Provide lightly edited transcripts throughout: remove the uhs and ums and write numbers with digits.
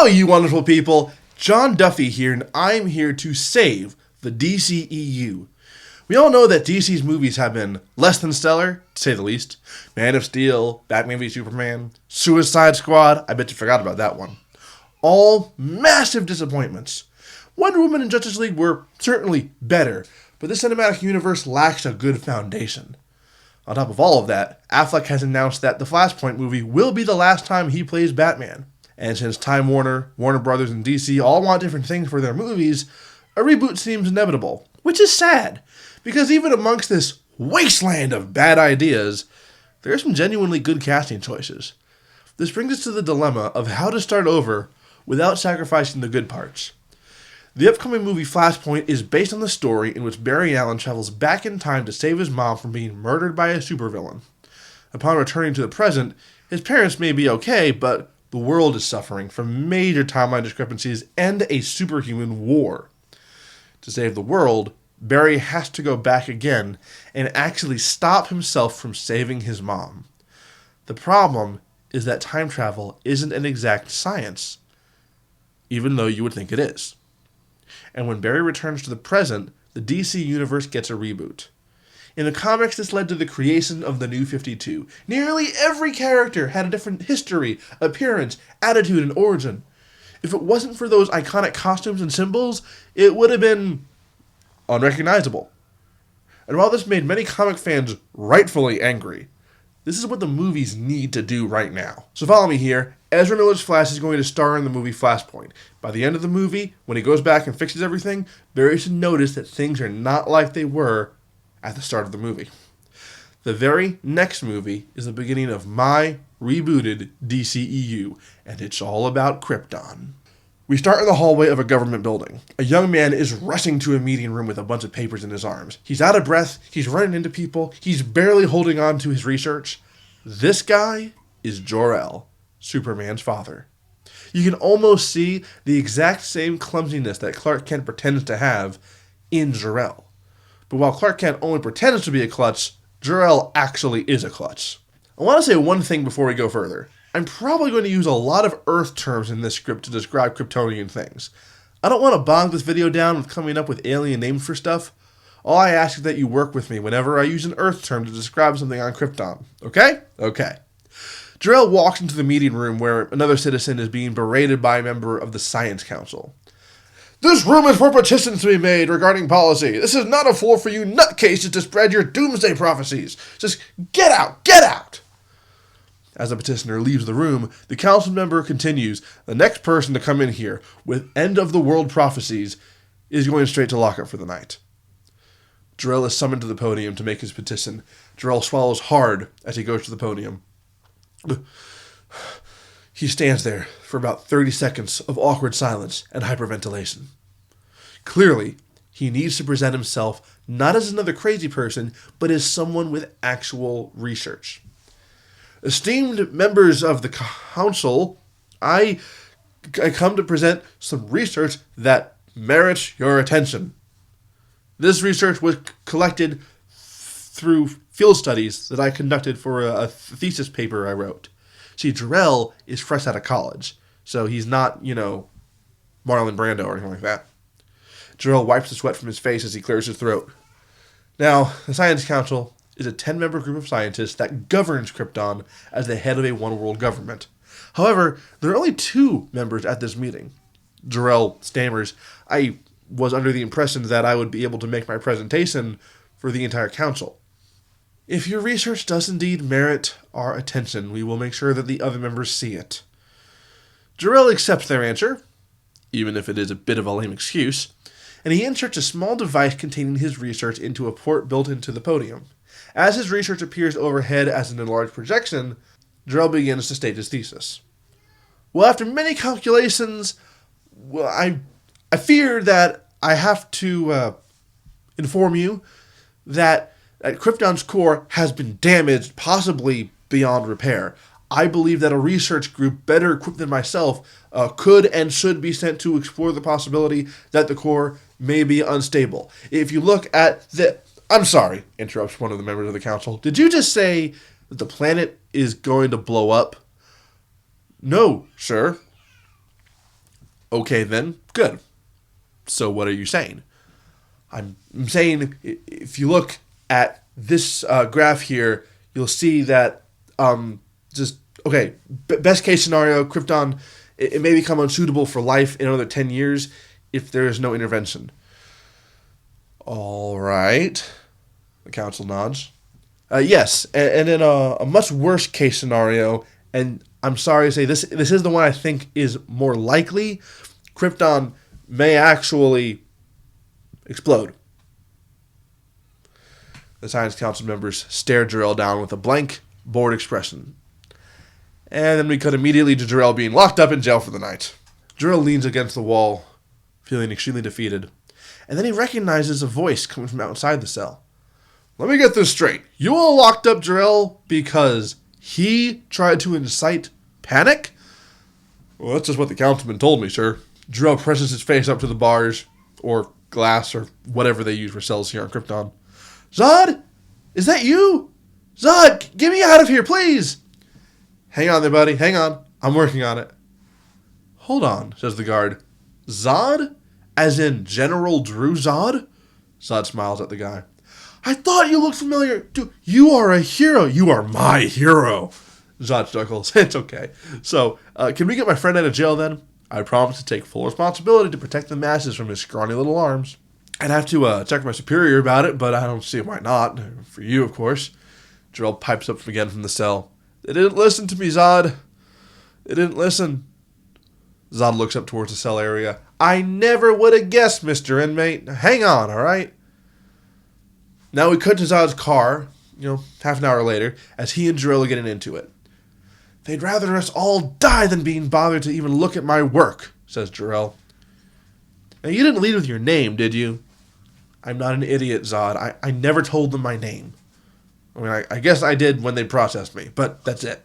Hello, you wonderful people. John Duffy here, and I'm here to save the DCEU. We all know that DC's movies have been less than stellar, to say the least. Man of Steel, Batman v Superman, Suicide Squad, I bet you forgot about that one. All massive disappointments. Wonder Woman and Justice League were certainly better, but this cinematic universe lacks a good foundation. On top of all of that, Affleck has announced that the Flashpoint movie will be the last time he plays Batman. And since Time Warner, Warner Brothers, and DC all want different things for their movies, a reboot seems inevitable. Which is sad, because even amongst this wasteland of bad ideas, there are some genuinely good casting choices. This brings us to the dilemma of how to start over without sacrificing the good parts. The upcoming movie Flashpoint is based on the story in which Barry Allen travels back in time to save his mom from being murdered by a supervillain. Upon returning to the present, his parents may be okay, but the world is suffering from major timeline discrepancies and a superhuman war. To save the world, Barry has to go back again and actually stop himself from saving his mom. The problem is that time travel isn't an exact science, even though you would think it is. And when Barry returns to the present, the DC universe gets a reboot. In the comics, this led to the creation of the New 52. Nearly every character had a different history, appearance, attitude, and origin. If it wasn't for those iconic costumes and symbols, it would have been unrecognizable. And while this made many comic fans rightfully angry, this is what the movies need to do right now. So follow me here. Ezra Miller's Flash is going to star in the movie Flashpoint. By the end of the movie, when he goes back and fixes everything, Barry should notice that things are not like they were at the start of the movie. The very next movie is the beginning of my rebooted DCEU, and it's all about Krypton. We start in the hallway of a government building. A young man is rushing to a meeting room with a bunch of papers in his arms. He's out of breath, he's running into people, he's barely holding on to his research. This guy is Jor-El, Superman's father. You can almost see the exact same clumsiness that Clark Kent pretends to have in Jor-El. But while Clark Kent only pretends to be a klutz, Jor-El actually is a klutz. I want to say one thing before we go further. I'm probably going to use a lot of Earth terms in this script to describe Kryptonian things. I don't want to bog this video down with coming up with alien names for stuff. All I ask is that you work with me whenever I use an Earth term to describe something on Krypton. Okay? Okay. Jor-El walks into the meeting room where another citizen is being berated by a member of the Science Council. This room is for petitions to be made regarding policy. This is not a floor for you nutcases to spread your doomsday prophecies. Just get out! Get out! As the petitioner leaves the room, the council member continues, the next person to come in here with end-of-the-world prophecies is going straight to lockup for the night. Jor-El is summoned to the podium to make his petition. Jor-El swallows hard as he goes to the podium. He stands there for about 30 seconds of awkward silence and hyperventilation. Clearly, he needs to present himself not as another crazy person, but as someone with actual research. Esteemed members of the council, I come to present some research that merits your attention. This research was collected through field studies that I conducted for a thesis paper I wrote. See, Jor-El is fresh out of college, so he's not, Marlon Brando or anything like that. Jor-El wipes the sweat from his face as he clears his throat. Now, the Science Council is a 10-member group of scientists that governs Krypton as the head of a one-world government. However, there are only 2 members at this meeting. Jor-El stammers, I was under the impression that I would be able to make my presentation for the entire council. If your research does indeed merit our attention, we will make sure that the other members see it. Jor-El accepts their answer, even if it is a bit of a lame excuse, and he inserts a small device containing his research into a port built into the podium. As his research appears overhead as an enlarged projection, Jor-El begins to state his thesis. Well, after many calculations, I fear that I have to inform you that Krypton's core has been damaged, possibly beyond repair. I believe that a research group better equipped than myself could and should be sent to explore the possibility that the core may be unstable. If you look at the... I'm sorry, interrupts one of the members of the council. Did you just say that the planet is going to blow up? No, sir. Okay then, good. So what are you saying? I'm saying if you look at this graph here, you'll see that best case scenario, Krypton, it may become unsuitable for life in another 10 years if there is no intervention. All right. The council nods. Yes, and in a much worse case scenario, and I'm sorry to say this is the one I think is more likely, Krypton may actually explode. The Science Council members stare Jor-El down with a blank, bored expression. And then we cut immediately to Jor-El being locked up in jail for the night. Jor-El leans against the wall, feeling extremely defeated. And then he recognizes a voice coming from outside the cell. Let me get this straight. You all locked up Jor-El because he tried to incite panic? Well, that's just what the councilman told me, sir. Jor-El presses his face up to the bars, or glass, or whatever they use for cells here on Krypton. Zod? Is that you? Zod, get me out of here, please! Hang on there, buddy. Hang on. I'm working on it. Hold on, says the guard. Zod? As in General Drew Zod? Zod smiles at the guy. I thought you looked familiar. Dude, you are a hero. You are my hero. Zod chuckles. It's okay. So, can we get my friend out of jail then? I promise to take full responsibility to protect the masses from his scrawny little arms. I'd have to check my superior about it, but I don't see why not. For you, of course. Jor-El pipes up again from the cell. They didn't listen to me, Zod. They didn't listen. Zod looks up towards the cell area. I never would have guessed, Mr. Inmate. Hang on, all right? Now we cut to Zod's car, half an hour later, as he and Jor-El are getting into it. They'd rather us all die than being bothered to even look at my work, says Jor-El. Now, you didn't lead with your name, did you? I'm not an idiot, Zod. I never told them my name. I mean, I guess I did when they processed me, but that's it.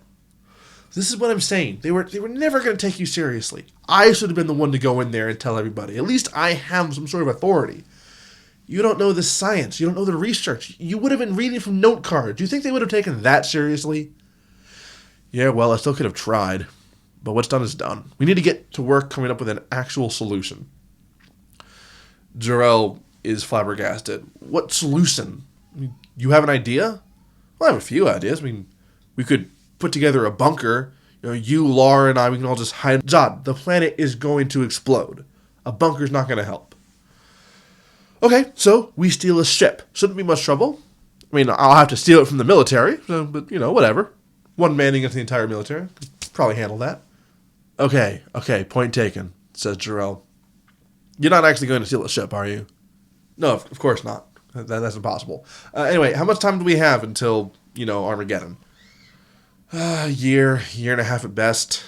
This is what I'm saying. They were never going to take you seriously. I should have been the one to go in there and tell everybody. At least I have some sort of authority. You don't know the science. You don't know the research. You would have been reading from note cards. Do you think they would have taken that seriously? Yeah, well, I still could have tried. But what's done is done. We need to get to work coming up with an actual solution. Jor-El is flabbergasted. What solution? I mean, you have an idea? Well, I have a few ideas. I mean, we could put together a bunker. You, Laura, and I, we can all just hide. Zod, the planet is going to explode. A bunker's not going to help. Okay, so we steal a ship. Shouldn't be much trouble. I mean, I'll have to steal it from the military, but, whatever. One man against the entire military. Could probably handle that. Okay, point taken, says Jor-El. You're not actually going to steal a ship, are you? No, of course not. That's impossible. Anyway, how much time do we have until, Armageddon? A year and a half at best.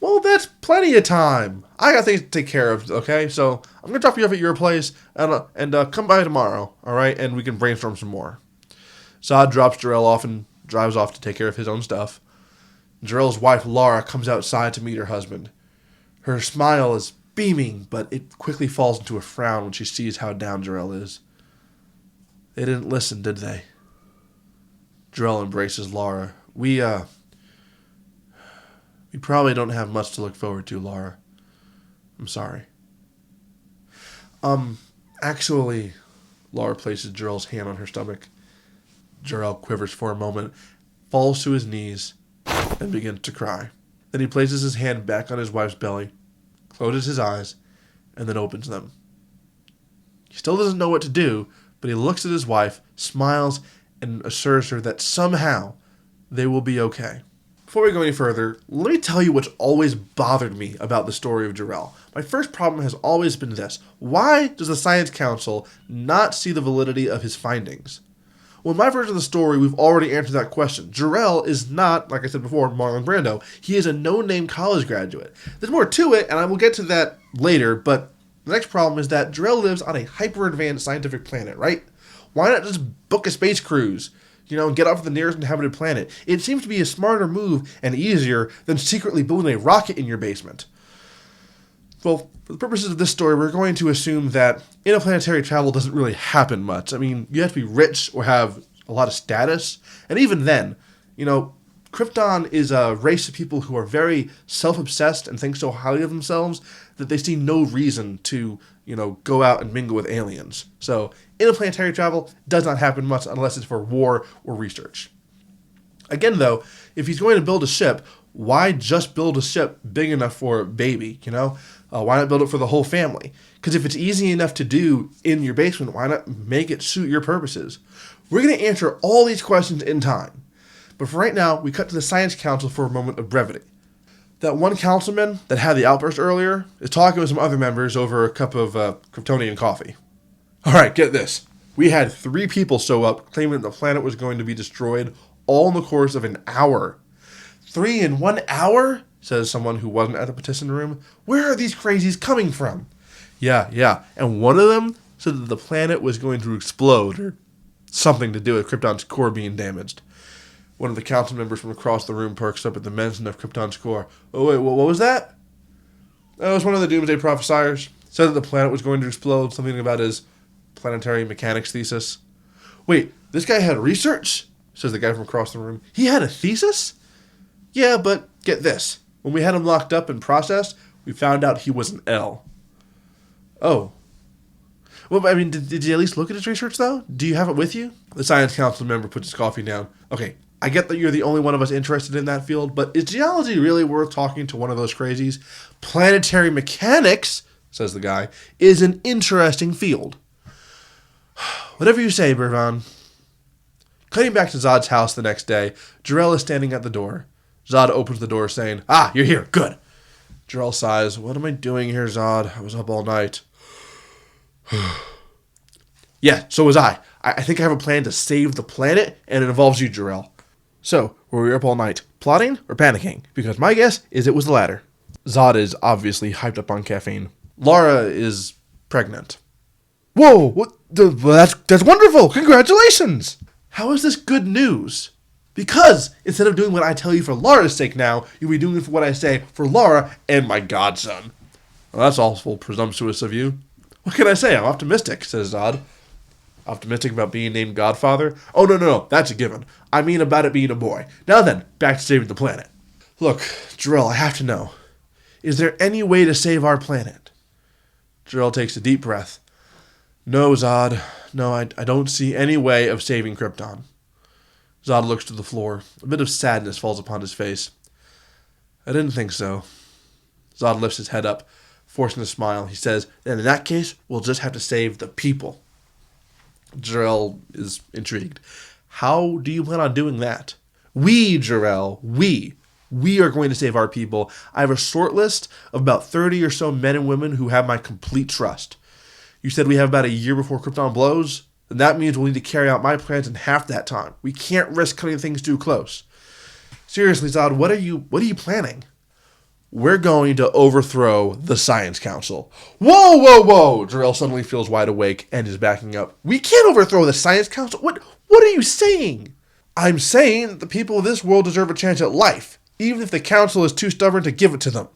Well, that's plenty of time. I got things to take care of, okay? So I'm going to drop you off at your place and come by tomorrow, all right? And we can brainstorm some more. Zod drops Jor-El off and drives off to take care of his own stuff. Jor-El's wife, Laura, comes outside to meet her husband. Her smile is beaming, but it quickly falls into a frown when she sees how down Jor-El is. They didn't listen, did they? Jor-El embraces Laura. We probably don't have much to look forward to, Laura. I'm sorry. Actually, Laura places Jor-El's hand on her stomach. Jor-El quivers for a moment, falls to his knees, and begins to cry. Then he places his hand back on his wife's belly, closes his eyes, and then opens them. He still doesn't know what to do, but he looks at his wife, smiles, and assures her that somehow they will be okay. Before we go any further, let me tell you what's always bothered me about the story of Jor-El. My first problem has always been this. Why does the Science Council not see the validity of his findings? Well, in my version of the story, we've already answered that question. Jor-El is not, like I said before, Marlon Brando. He is a no-name college graduate. There's more to it, and I will get to that later, but the next problem is that Jor-El lives on a hyper-advanced scientific planet, right? Why not just book a space cruise? And get off to the nearest inhabited planet. It seems to be a smarter move and easier than secretly building a rocket in your basement. Well, for the purposes of this story, we're going to assume that interplanetary travel doesn't really happen much. I mean, you have to be rich or have a lot of status. And even then, Krypton is a race of people who are very self-obsessed and think so highly of themselves that they see no reason to, go out and mingle with aliens. So interplanetary travel does not happen much unless it's for war or research. Again, though, if he's going to build a ship, why just build a ship big enough for a baby, Why not build it for the whole family? Because if it's easy enough to do in your basement, why not make it suit your purposes? We're going to answer all these questions in time. But for right now, we cut to the Science Council for a moment of brevity. That one councilman that had the outburst earlier is talking with some other members over a cup of Kryptonian coffee. All right, get this. We had 3 people show up claiming that the planet was going to be destroyed all in the course of an hour. 3 in 1 hour? Says someone who wasn't at the petition room. Where are these crazies coming from? Yeah. And one of them said that the planet was going to explode or something to do with Krypton's core being damaged. One of the council members from across the room perks up at the mention of Krypton's core. Oh, wait, what was that? That was one of the Doomsday Prophesiers. Said that the planet was going to explode, something about his planetary mechanics thesis. Wait, this guy had research? Says the guy from across the room. He had a thesis? Yeah, but get this. When we had him locked up and processed, we found out he was an L. Oh. Well, I mean, did you at least look at his research, though? Do you have it with you? The Science Council member puts his coffee down. Okay, I get that you're the only one of us interested in that field, but is geology really worth talking to one of those crazies? Planetary mechanics, says the guy, is an interesting field. Whatever you say, Bervan. Cutting back to Zod's house the next day, Jor-El is standing at the door. Zod opens the door saying, "Ah, you're here, good." Jor-El sighs, "What am I doing here, Zod? I was up all night." Yeah, so was I. I think I have a plan to save the planet, and it involves you, Jor-El. So, were we up all night, plotting or panicking? Because my guess is it was the latter. Zod is obviously hyped up on caffeine. Lara is pregnant. Whoa, what? That's wonderful! Congratulations! How is this good news? Because instead of doing what I tell you for Lara's sake now, you'll be doing what I say for Lara and my godson. Well, that's awful presumptuous of you. What can I say? I'm optimistic, says Zod. Optimistic about being named Godfather? Oh, no, that's a given. I mean about it being a boy. Now then, back to saving the planet. Look, Jor-El, I have to know. Is there any way to save our planet? Jor-El takes a deep breath. No, Zod. No, I don't see any way of saving Krypton. Zod looks to the floor. A bit of sadness falls upon his face. I didn't think so. Zod lifts his head up, forcing a smile. He says, then in that case, we'll just have to save the people. Jor-El is intrigued. How do you plan on doing that? We, Jor-El, we are going to save our people. I have a short list of about 30 or so men and women who have my complete trust. You said we have about a year before Krypton blows? Then that means we'll need to carry out my plans in half that time. We can't risk cutting things too close. Seriously, Zod, what are you planning? We're going to overthrow the Science Council. Whoa! Jor-El suddenly feels wide awake and is backing up. We can't overthrow the Science Council. What are you saying? I'm saying that the people of this world deserve a chance at life, even if the Council is too stubborn to give it to them.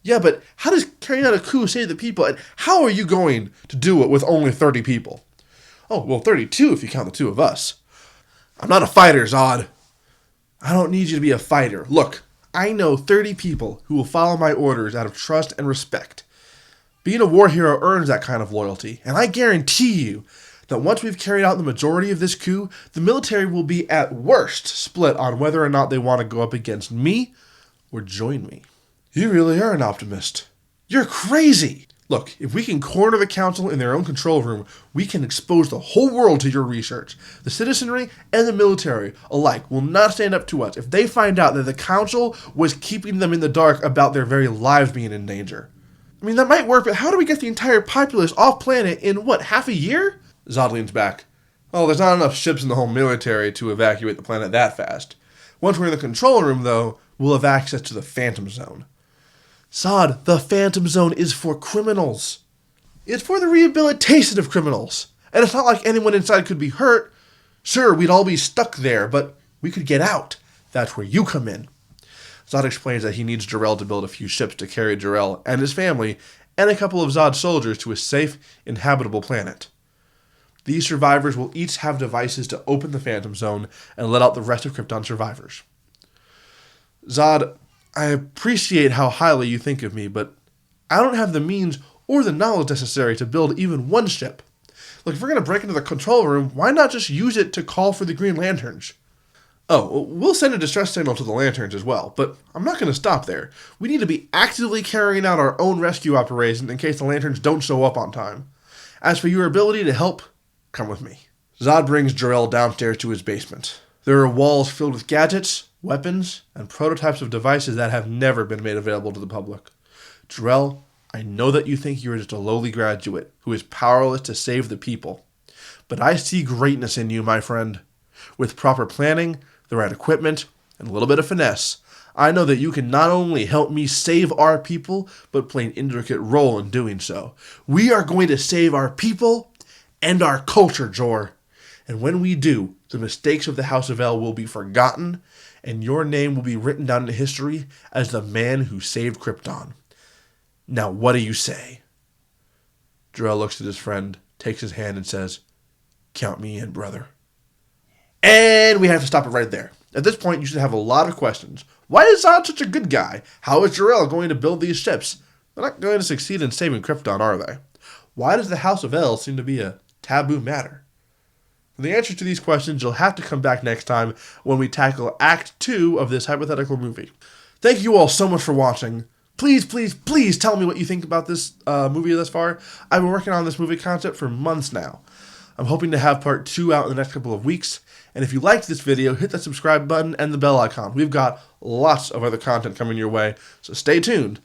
Yeah, but how does carrying out a coup save the people, and how are you going to do it with only 30 people? Oh, well, 32 if you count the 2 of us. I'm not a fighter, Zod. I don't need you to be a fighter. Look, I know 30 people who will follow my orders out of trust and respect. Being a war hero earns that kind of loyalty, and I guarantee you that once we've carried out the majority of this coup, the military will be at worst split on whether or not they want to go up against me or join me. You really are an optimist. You're crazy! Look, if we can corner the council in their own control room, we can expose the whole world to your research. The citizenry and the military alike will not stand up to us if they find out that the council was keeping them in the dark about their very lives being in danger. I mean, that might work, but how do we get the entire populace off planet in, half a year? Zod leans back. Oh, there's not enough ships in the whole military to evacuate the planet that fast. Once we're in the control room, though, we'll have access to the Phantom Zone. Zod, the Phantom Zone is for criminals. It's for the rehabilitation of criminals. And it's not like anyone inside could be hurt. Sure, we'd all be stuck there, but we could get out. That's where you come in. Zod explains that he needs Jor-El to build a few ships to carry Jor-El and his family and a couple of Zod soldiers to a safe, inhabitable planet. These survivors will each have devices to open the Phantom Zone and let out the rest of Krypton survivors. Zod, I appreciate how highly you think of me, but I don't have the means or the knowledge necessary to build even one ship. Look, if we're going to break into the control room, why not just use it to call for the Green Lanterns? Oh, we'll send a distress signal to the Lanterns as well, but I'm not going to stop there. We need to be actively carrying out our own rescue operation in case the Lanterns don't show up on time. As for your ability to help, come with me. Zod brings Jor-El downstairs to his basement. There are walls filled with gadgets, weapons, and prototypes of devices that have never been made available to the public. Jor-El, I know that you think you are just a lowly graduate who is powerless to save the people. But I see greatness in you, my friend. With proper planning, the right equipment, and a little bit of finesse, I know that you can not only help me save our people, but play an intricate role in doing so. We are going to save our people and our culture, Jor. And when we do, the mistakes of the House of El will be forgotten, and your name will be written down in history as the man who saved Krypton. Now, what do you say? Jor-El looks at his friend, takes his hand, and says, "Count me in, brother." And we have to stop it right there. At this point, you should have a lot of questions. Why is Zod such a good guy? How is Jor-El going to build these ships? They're not going to succeed in saving Krypton, are they? Why does the House of El seem to be a taboo matter? For the answer to these questions, you'll have to come back next time when we tackle Act 2 of this hypothetical movie. Thank you all so much for watching. Please, please, please tell me what you think about this movie thus far. I've been working on this movie concept for months now. I'm hoping to have part 2 out in the next couple of weeks. And if you liked this video, hit that subscribe button and the bell icon. We've got lots of other content coming your way, so stay tuned.